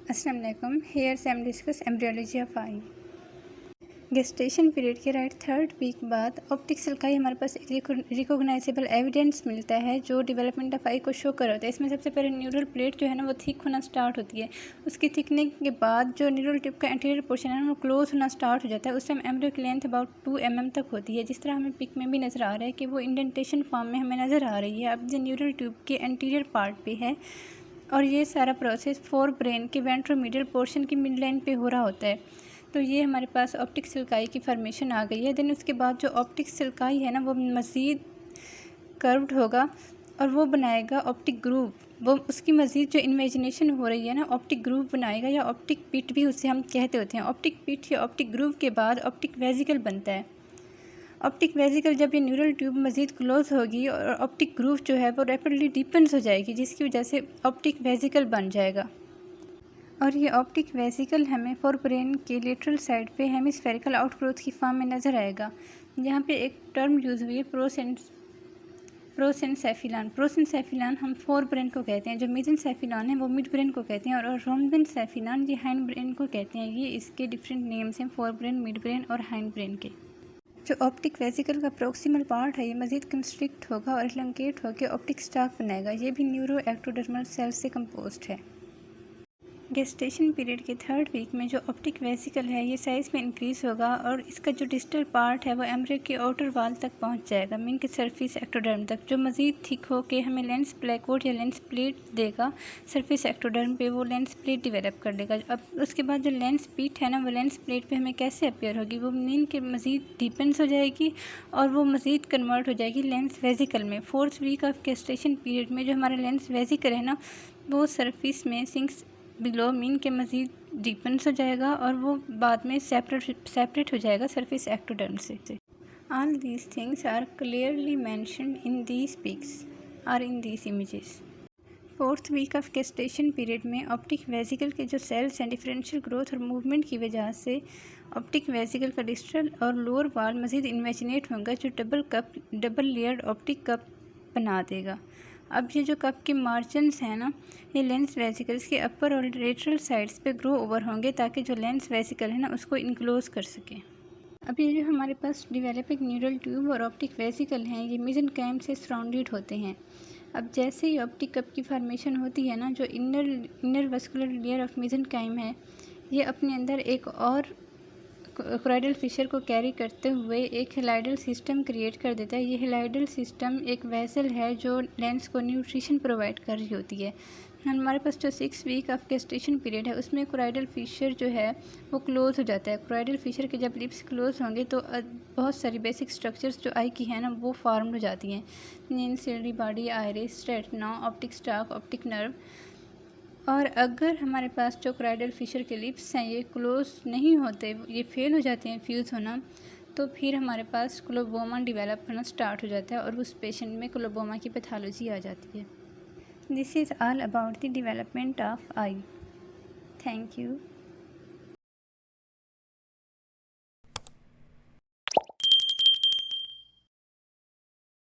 अस्सलाम वालेकुम। हेयर से हम discuss embryology of I. Gestation period के राइट 3rd वीक बाद ऑप्टिक सिल्काई हमारे पास एक रिकॉग्नाइजेबल एविडेंस मिलता है जो डेवलपमेंट ऑफ आई को शो कर होता है। इसमें सबसे पहले न्यूरल प्लेट जो है ना वो थिक होना स्टार्ट होती है। उसकी थिकनिंग के बाद जो न्यूरल टिप का एंटीरियर पोर्शन है ना वो क्लोज होना स्टार्ट हो जाता है। उस टाइम एम्ब्रियो की लेंथ अबाउट 2 mm तक होती है। जिस तरह हमें पिक में भी नज़र आ रहा है कि वो इंडेंटेशन फॉर्म में हमें नज़र आ रही है। अब ये न्यूरल ट्यूब के एंटीरियर पार्ट पे है और ये सारा प्रोसेस फोर ब्रेन के वेंट्रोमीडियल पोर्शन की मिड लाइन पे हो रहा होता है। तो ये हमारे पास ऑप्टिक सिल्काई की फॉर्मेशन आ गई है। देन उसके बाद जो ऑप्टिक सिल्काई है ना वो मज़ीद कर्व्ड होगा और वो बनाएगा ऑप्टिक ग्रूव। वो उसकी मज़ीद जो इमेजिनेशन हो रही है ना ऑप्टिक ग्रूव बनाएगा, या ऑप्टिक पिट भी उसे हम कहते होते हैं। ऑप्टिक पिट या ऑप्टिक ग्रूव के बाद ऑप्टिक वेजिकल बनता है। ऑप्टिक वेजिकल जब ये न्यूरल ट्यूब मज़ीद क्लोज होगी और ऑप्टिक ग्रूव जो है वो रैपिडली डीपन्स हो जाएगी, जिसकी वजह से ऑप्टिक वेजिकल बन जाएगा। और ये ऑप्टिक वेसिकल हमें फोर ब्रेन के लेटरल साइड पे हेमिस्फेरिकल आउटग्रोथ की फॉर्म में नज़र आएगा। यहाँ पे एक टर्म यूज़ हुई है प्रोसेंसेफिलान। प्रोसेंसेफिलान हम फोर ब्रेन को कहते हैं, जो मेसेंसेफिलान है वो मिड ब्रेन को कहते हैं, और रोम्बेनसेफिलान ये हाइंड ब्रेन को कहते हैं। ये इसके डिफरेंट नेम्स हैं फोर ब्रेन, मिड ब्रेन और हाइंड ब्रेन के। जो ऑप्टिक वेसिकल का प्रोक्सिमल पार्ट है ये मज़ीद कंस्ट्रिक्ट होगा और इलंगेट होकर ऑप्टिक स्टाक बनाएगा। ये भी न्यूरो एक्टोडर्मल सेल्स से कंपोज्ड है। गेस्टेशन पीरियड के 3rd वीक में जो ऑप्टिक वेसिकल है ये साइज़ में इंक्रीज़ होगा और इसका जो डिस्टल पार्ट है वो एम्ब्रियो के आउटर वाल तक पहुंच जाएगा, मीन के सरफेस एक्टोडर्म तक, जो मज़ीद थिक हो के हमें लेंस प्लेकोड या लेंस प्लेट देगा। सरफेस एक्टोडर्म पे वो लेंस प्लेट डिवेलप कर देगा। अब उसके बाद जो लेंस पीट है ना वो लेंस प्लेट पे हमें कैसे अपेयर होगी, वो मीन के मज़ीद डीपेंस हो जाएगी और वो मज़ीद कन्वर्ट हो जाएगी लेंस वेजिकल में। 4th week of gestation period में जो हमारा लेंस वेजिकल है ना वो सरफेस में सिंक्स बिलो, मीन के मज़ीद डीपन्स हो जाएगा और वो बाद में सेपरेट हो जाएगा सरफेस एक्टोडर्म से। All these things are clearly mentioned in these pics और in these images. 4th week of gestation period में ऑप्टिक वेसिकल के जो सेल्स हैं डिफरेंशियल ग्रोथ और मूवमेंट की वजह से ऑप्टिक वेसिकल का डिस्टल और लोअर वाल मज़ीद इन्वेजिनेट होगा, जो डबल लेयर्ड ऑप्टिक कप बना देगा। अब ये जो कप के मार्जिन्स हैं ना ये लेंस वेसिकल्स के अपर और लेटरल साइड्स पे ग्रो ओवर होंगे ताकि जो लेंस वेसिकल है ना उसको इनक्लोज कर सकें। अब ये जो हमारे पास डेवलपिंग न्यूरल ट्यूब और ऑप्टिक वेसिकल हैं ये मेसेनकाइम से सराउंडेड होते हैं। अब जैसे ही ऑप्टिक कप की फॉर्मेशन होती है ना, जो inner vascular layer of mesenchyme है ये अपने अंदर एक और कोराइडल फिशर को कैरी करते हुए एक हेलाइडल सिस्टम क्रिएट कर देता है। ये हेलाइडल सिस्टम एक वेसल है जो लेंस को न्यूट्रिशन प्रोवाइड कर रही होती है। हमारे पास जो 6 वीक ऑफ गेस्टेशन पीरियड है उसमें कोराइडल फिशर जो है वो क्लोज हो जाता है। कोराइडल फिशर के जब लिप्स क्लोज होंगे तो बहुत सारी बेसिक स्ट्रक्चर्स जो आई की है ना वो फॉर्म हो जाती हैं, नीन ciliary body, iris, retina, optic stalk, optic nerve. और अगर हमारे पास जो कोराइडल फिशर के लिप्स हैं ये क्लोज नहीं होते, ये फेल हो जाते हैं फ्यूज़ होना, तो फिर हमारे पास क्लोबोमा डेवलप होना स्टार्ट हो जाता है और उस पेशेंट में क्लोबोमा की पैथोलॉजी आ जाती है। This is all about the development of I. Thank you.